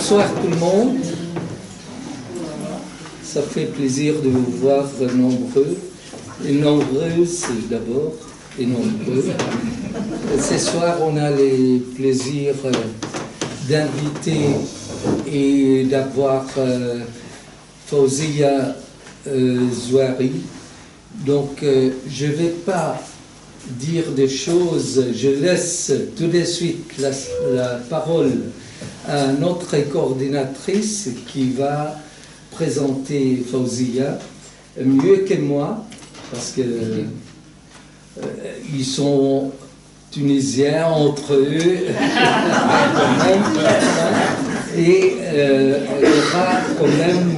Bonsoir tout le monde. Ça fait plaisir de vous voir nombreux et nombreuses d'abord et nombreux. Ce soir, on a le plaisir d'inviter et d'avoir Fawzia Zouari. Donc, je ne vais pas dire des choses, je laisse tout de suite la parole à notre coordinatrice qui va présenter Fawzia mieux que moi, parce que ils sont tunisiens entre eux, et elle aura quand même,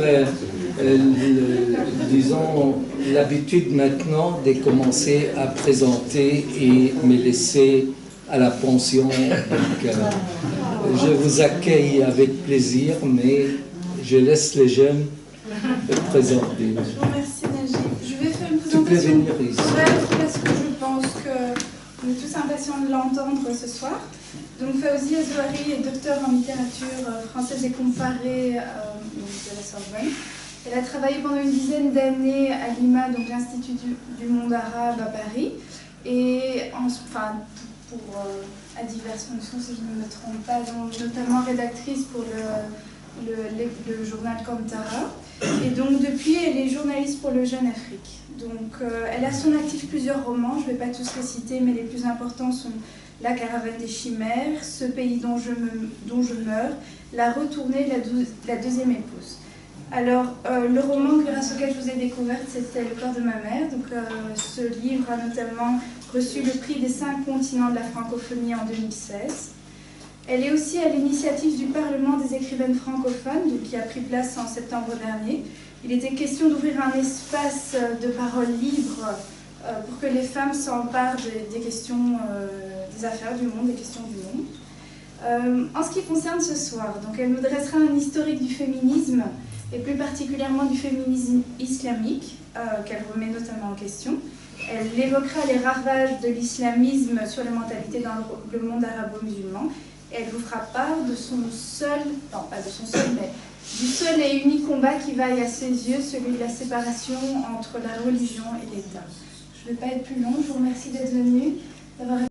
disons, l'habitude maintenant de commencer à présenter et me laisser à la pension. Donc, je vous accueille avec plaisir, mais je laisse les jeunes présenter. Je vous remercie, Najib. Je vais faire une Tu peux présentation venir ici. brève parce que je pense qu'on est tous impatients de l'entendre ce soir. Donc, Fawzia Zouari est docteur en littérature française et comparée de la Sorbonne. Elle a travaillé pendant une dizaine d'années à l'IMA, donc l'Institut du monde arabe à Paris, et à diverses fonctions, si je ne me trompe pas, donc, notamment rédactrice pour le journal Kantara. Et donc depuis, elle est journaliste pour le Jeune Afrique. Donc elle a son actif plusieurs romans, je ne vais pas tous les citer, mais les plus importants sont La caravane des chimères, Ce pays dont je meurs, La retournée, la deuxième épouse. Alors, le roman grâce auquel je vous ai découverte, c'était Le corps de ma mère. Donc, ce livre a notamment reçu le prix des 5 continents de la francophonie en 2016. Elle est aussi à l'initiative du Parlement des écrivaines francophones, donc, qui a pris place en septembre dernier. Il était question d'ouvrir un espace de parole libre pour que les femmes s'emparent des questions, des affaires du monde, des questions du monde. En ce qui concerne ce soir, donc, elle nous dressera un historique du féminisme, et plus particulièrement du féminisme islamique, qu'elle remet notamment en question. Elle évoquera les ravages de l'islamisme sur les mentalités dans le monde arabo-musulman, et elle vous fera part de son seul, non pas de son seul, mais du seul et unique combat qui vaille à ses yeux, celui de la séparation entre la religion et l'État. Je ne vais pas être plus long, je vous remercie d'être venu, d'avoir